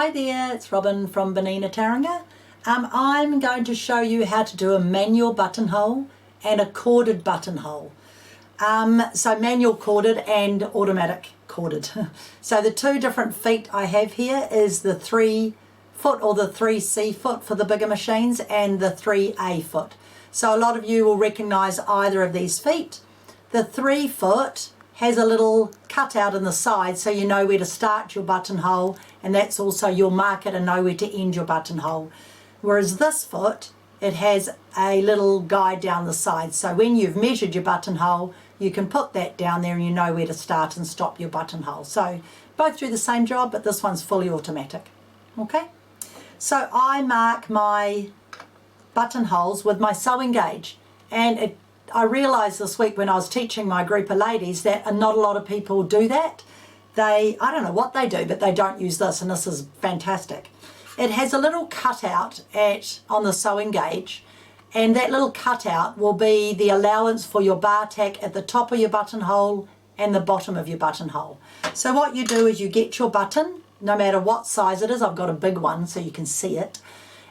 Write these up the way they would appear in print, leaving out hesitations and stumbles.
Hi there, it's Robin from Bernina Taringa. I'm going to show you how to do a manual buttonhole and a corded buttonhole. So manual corded and automatic corded. So the two different feet I have here is the 3 foot or the 3C foot for the bigger machines and the 3A foot. So a lot of you will recognise either of these feet. The 3 foot has a little cutout in the side so you know where to start your buttonhole, and that's also you'll mark it and know where to end your buttonhole. Whereas this foot, it has a little guide down the side, so when you've measured your buttonhole you can put that down there and you know where to start and stop your buttonhole. So both do the same job, but this one's fully automatic. Okay, so I mark my buttonholes with my sewing gauge, and I realised this week when I was teaching my group of ladies that not a lot of people do that. I don't know what they do, but they don't use this, and this is fantastic. It has a little cutout on the sewing gauge, and that little cutout will be the allowance for your bar tack at the top of your buttonhole and the bottom of your buttonhole. So what you do is you get your button, no matter what size it is. I've got a big one so you can see it,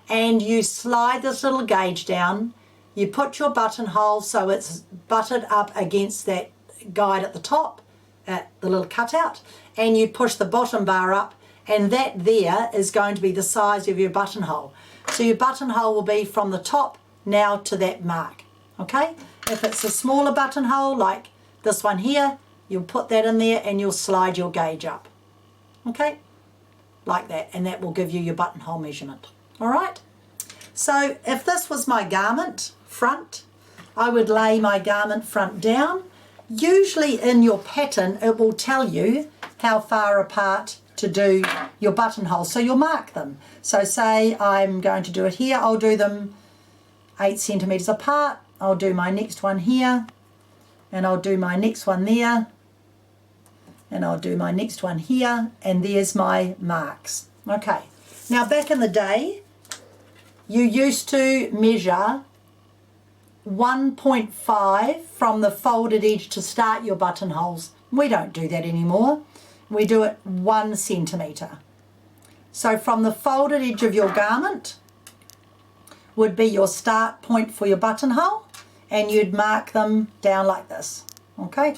and you slide this little gauge down. You put your buttonhole so it's butted up against that guide at the top, at the little cutout, and you push the bottom bar up, and that there is going to be the size of your buttonhole. So your buttonhole will be from the top now to that mark. Okay, if it's a smaller buttonhole like this one here, you'll put that in there and you'll slide your gauge up. Okay, like that, and that will give you your buttonhole measurement. All right, so if this was my garment front, I would lay my garment front down. Usually in your pattern it will tell you how far apart to do your buttonhole, so you'll mark them. So say I'm going to do it here, I'll do them 8 centimeters apart. I'll do my next one here, and I'll do my next one there, and I'll do my next one here, and there's my marks. Okay, now back in the day you used to measure 1.5 from the folded edge to start your buttonholes. We don't do that anymore. We do it 1 centimeter. So from the folded edge of your garment would be your start point for your buttonhole, and you'd mark them down like this. Okay,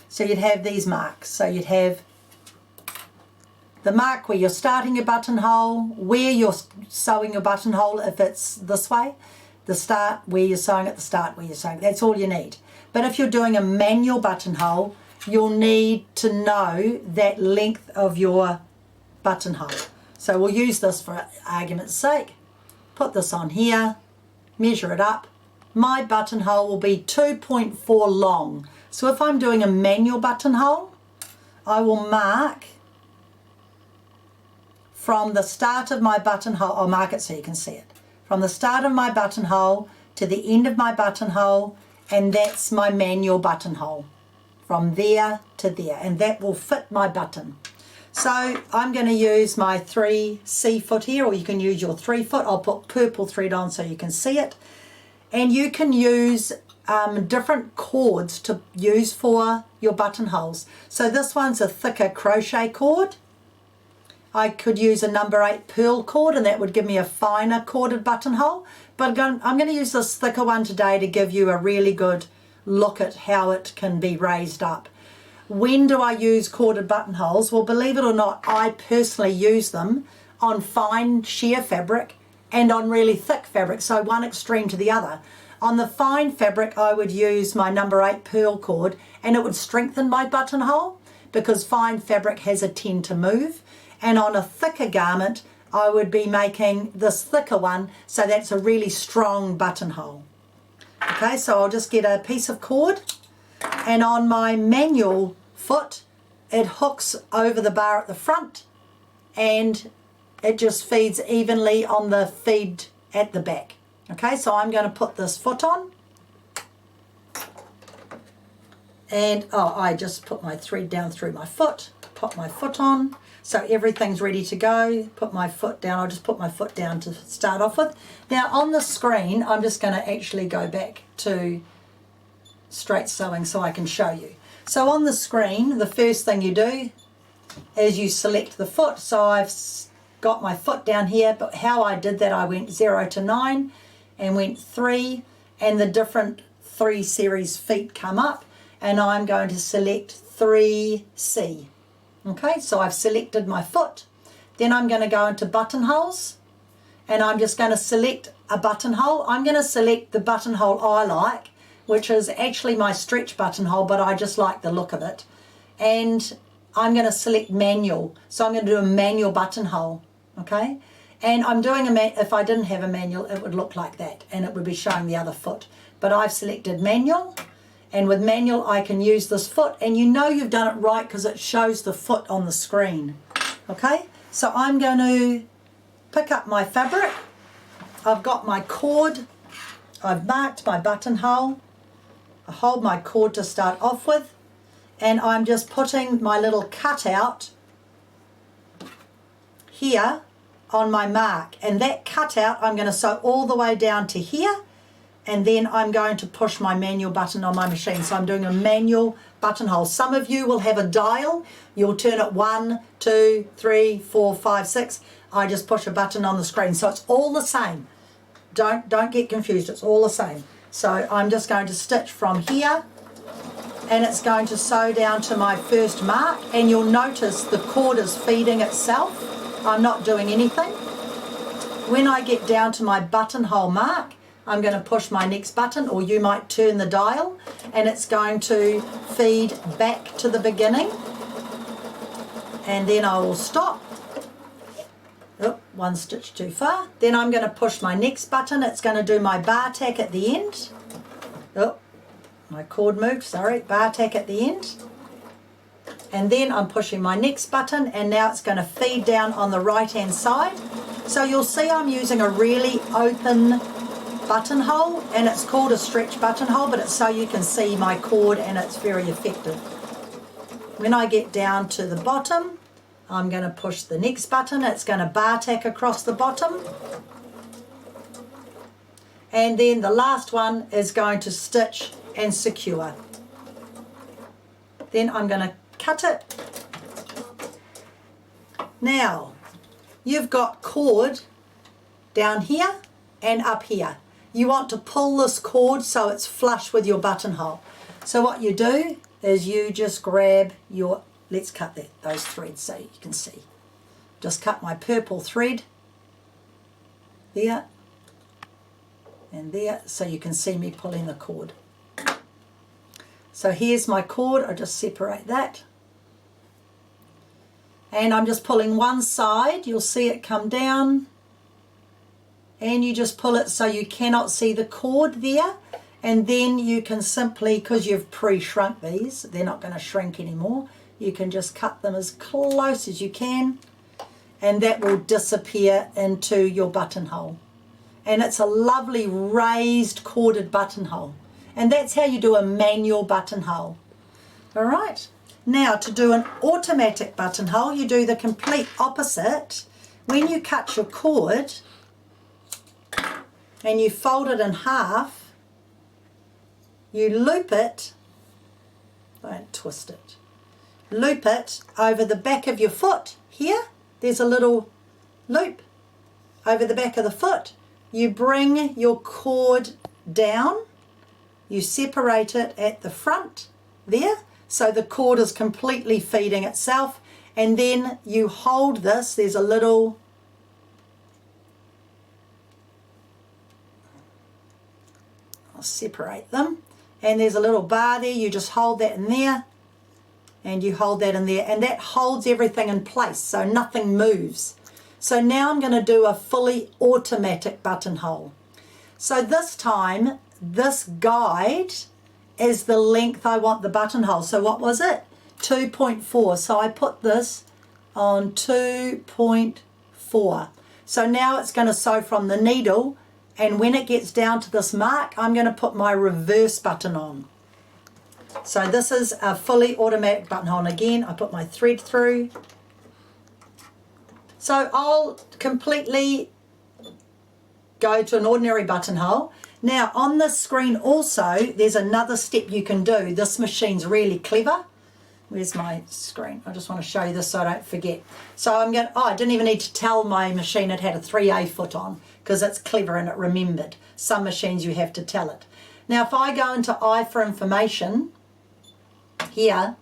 so you'd have these marks. So you'd have the mark where you're starting your buttonhole, where you're sewing your buttonhole if it's this way, the start where you're sewing at the start where you're sewing. That's all you need. But if you're doing a manual buttonhole, you'll need to know that length of your buttonhole. So we'll use this for argument's sake. Put this on here, measure it up. My buttonhole will be 2.4 long. So if I'm doing a manual buttonhole, I will mark from the start of my buttonhole. I'll mark it so you can see it. From the start of my buttonhole to the end of my buttonhole, and that's my manual buttonhole, from there to there, and that will fit my button. So I'm going to use my 3C foot here, or you can use your 3 foot. I'll put purple thread on so you can see it, and you can use different cords to use for your buttonholes. So this one's a thicker crochet cord. I could use a number 8 pearl cord, and that would give me a finer corded buttonhole, but I'm going to use this thicker one today to give you a really good look at how it can be raised up. When do I use corded buttonholes? Well, believe it or not, I personally use them on fine sheer fabric and on really thick fabric, so one extreme to the other. On the fine fabric I would use my number 8 pearl cord, and it would strengthen my buttonhole because fine fabric has a tend to move. And on a thicker garment I would be making this thicker one, so that's a really strong buttonhole. Okay, so I'll just get a piece of cord, and on my manual foot it hooks over the bar at the front, and it just feeds evenly on the feed at the back. Okay, so I'm going to put this foot on, and I just put my thread down through my foot, put my foot on, so everything's ready to go. Put my foot down. I'll just put my foot down to start off with. Now on the screen I'm just going to actually go back to straight sewing so I can show you. So on the screen the first thing you do is you select the foot. So I've got my foot down here, but how I did that, I went 0 to 9 and went 3, and the different 3 series feet come up, and I'm going to select 3C. Okay, so I've selected my foot. Then I'm going to go into buttonholes, and I'm just going to select a buttonhole. I'm going to select the buttonhole I like, which is actually my stretch buttonhole, but I just like the look of it. And I'm going to select manual. So I'm going to do a manual buttonhole, okay? And I'm doing if I didn't have a manual, it would look like that, and it would be showing the other foot. But I've selected manual, and with manual I can use this foot, and you know you've done it right because it shows the foot on the screen, okay? So I'm going to pick up my fabric. I've got my cord. I've marked my buttonhole. I hold my cord to start off with, and I'm just putting my little cutout here on my mark, and that cutout I'm going to sew all the way down to here, and then I'm going to push my manual button on my machine. So I'm doing a manual buttonhole. Some of you will have a dial. You'll turn it 1, 2, 3, 4, 5, 6. I just push a button on the screen, so it's all the same. Don't get confused, it's all the same. So I'm just going to stitch from here, and it's going to sew down to my first mark, and you'll notice the cord is feeding itself. I'm not doing anything. When I get down to my buttonhole mark, I'm going to push my next button, or you might turn the dial, and it's going to feed back to the beginning, and then I will stop. Oh, one stitch too far. Then I'm going to push my next button. It's going to do my bar tack at the end. Oh, my cord moved, sorry. Bar tack at the end. And then I'm pushing my next button, and now it's going to feed down on the right hand side. So you'll see I'm using a really open buttonhole, and it's called a stretch buttonhole, but it's so you can see my cord, and it's very effective. When I get down to the bottom, I'm going to push the next button. It's going to bar tack across the bottom. And then the last one is going to stitch and secure. Then I'm going to cut it. Now, you've got cord down here and up here. You want to pull this cord so it's flush with your buttonhole. So what you do is you just grab your, let's cut those threads so you can see. Just cut my purple thread there and there so you can see me pulling the cord. So here's my cord. I just separate that. And I'm just pulling one side. You'll see it come down. And you just pull it so you cannot see the cord there. And then you can simply, because you've pre-shrunk these, they're not going to shrink anymore. You can just cut them as close as you can. And that will disappear into your buttonhole. And it's a lovely raised corded buttonhole. And that's how you do a manual buttonhole. All right. Now to do an automatic buttonhole, you do the complete opposite. When you cut your cord and you fold it in half, you loop it, don't twist it, loop it over the back of your foot. Here, there's a little loop over the back of the foot. You bring your cord down, you separate it at the front there, so the cord is completely feeding itself, and then you hold this, there's a little, I'll separate them, and there's a little bar there, you just hold that in there, and you hold that in there, and that holds everything in place so nothing moves. So now I'm going to do a fully automatic buttonhole. So this time, this guide is the length I want the buttonhole. So what was it? 2.4. So I put this on 2.4. So now it's going to sew from the needle, and when it gets down to this mark, I'm going to put my reverse button on. So this is a fully automatic buttonhole, and again I put my thread through. So I'll completely go to an ordinary buttonhole. Now on this screen also, there's another step you can do. This machine's really clever. Where's my screen? I just want to show you this so I don't forget. So I'm going, I didn't even need to tell my machine it had a 3A foot on because it's clever and it remembered. Some machines you have to tell it. Now if I go into I for information here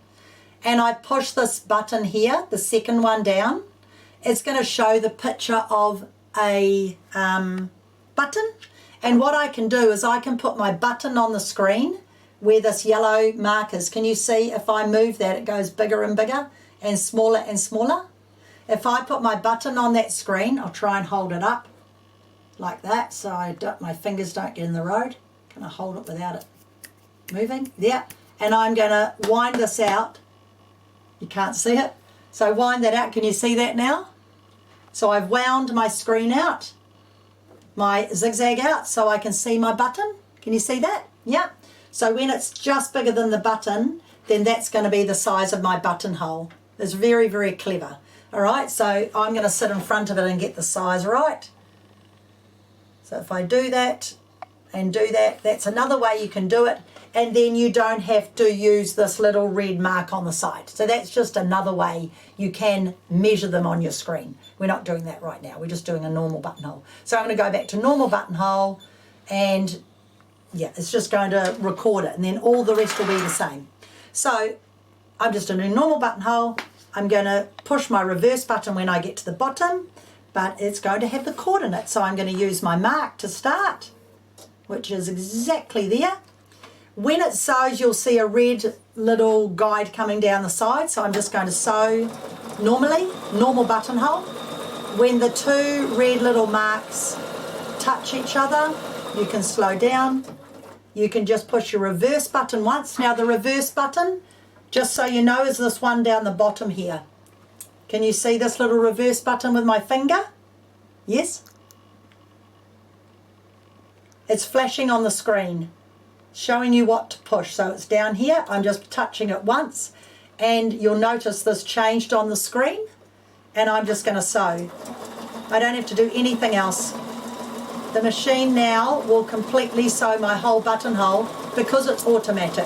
and I push this button here, the second one down, it's going to show the picture of a button. And what I can do is I can put my button on the screen where this yellow mark is. Can you see if I move that it goes bigger and bigger and smaller? If I put my button on that screen, I'll try and hold it up like that so my fingers don't get in the road. Can I hold it without it moving? Yeah. And I'm going to wind this out. You can't see it. So wind that out. Can you see that now? So I've wound my screen out, my zigzag out so I can see my button. Can you see that? Yeah. So when it's just bigger than the button, then that's going to be the size of my buttonhole. It's very, very clever. All right, so I'm going to sit in front of it and get the size right. So if I do that and do that, that's another way you can do it. And then you don't have to use this little red mark on the side. So that's just another way you can measure them on your screen. We're not doing that right now. We're just doing a normal buttonhole. So I'm going to go back to normal buttonhole and yeah, it's just going to record it and then all the rest will be the same. So I'm just doing a normal buttonhole. I'm going to push my reverse button when I get to the bottom, but it's going to have the coordinate. So I'm going to use my mark to start, which is exactly there. When it sews, you'll see a red little guide coming down the side. So I'm just going to sew normally, normal buttonhole. When the two red little marks touch each other, you can slow down. You can just push your reverse button once. Now the reverse button, just so you know, is this one down the bottom here. Can you see this little reverse button with my finger? Yes? It's flashing on the screen, showing you what to push. So it's down here. I'm just touching it once and you'll notice this changed on the screen and I'm just going to sew. I don't have to do anything else. The machine now will completely sew my whole buttonhole because it's automatic.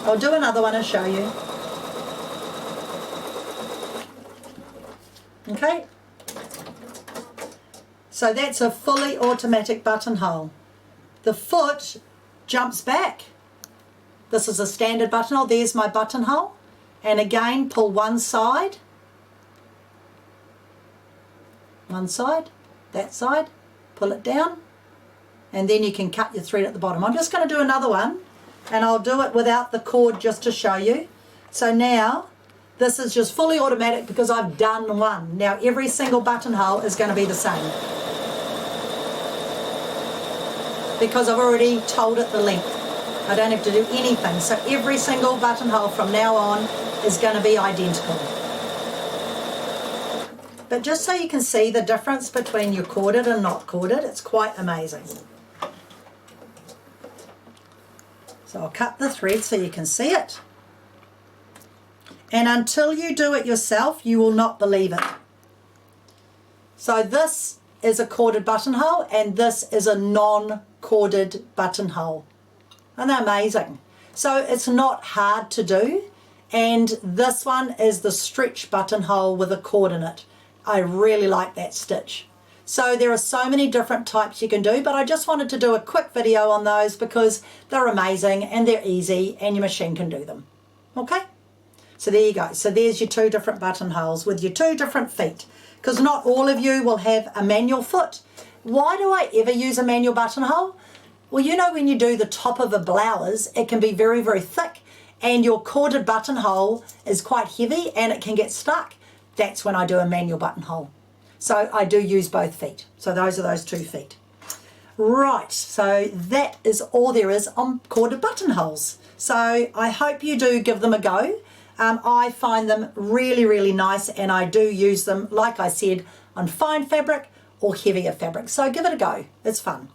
I'll do another one and show you. Okay. So that's a fully automatic buttonhole. The foot jumps back. This is a standard buttonhole. There's my buttonhole. And again, pull one side, that side. Pull it down and then you can cut your thread at the bottom. I'm just going to do another one and I'll do it without the cord just to show you. So now this is just fully automatic because I've done one. Now every single buttonhole is going to be the same because I've already told it the length. I don't have to do anything. So every single buttonhole from now on is going to be identical. But just so you can see the difference between your corded and not corded, it's quite amazing. So I'll cut the thread so you can see it. And until you do it yourself, you will not believe it. So this is a corded buttonhole and this is a non-corded buttonhole. Isn't that amazing? So it's not hard to do. And this one is the stretch buttonhole with a cord in it. I really like that stitch. So there are so many different types you can do, but I just wanted to do a quick video on those because they're amazing and they're easy and your machine can do them. Okay? So there you go. So there's your two different buttonholes with your two different feet because not all of you will have a manual foot. Why do I ever use a manual buttonhole? Well, you know when you do the top of a blouse, it can be very, very thick and your corded buttonhole is quite heavy and it can get stuck. That's when I do a manual buttonhole. So I do use both feet. So those are those 2 feet. Right, so that is all there is on corded buttonholes. So I hope you do give them a go. I find them really, really nice and I do use them, like I said, on fine fabric or heavier fabric. So give it a go. It's fun.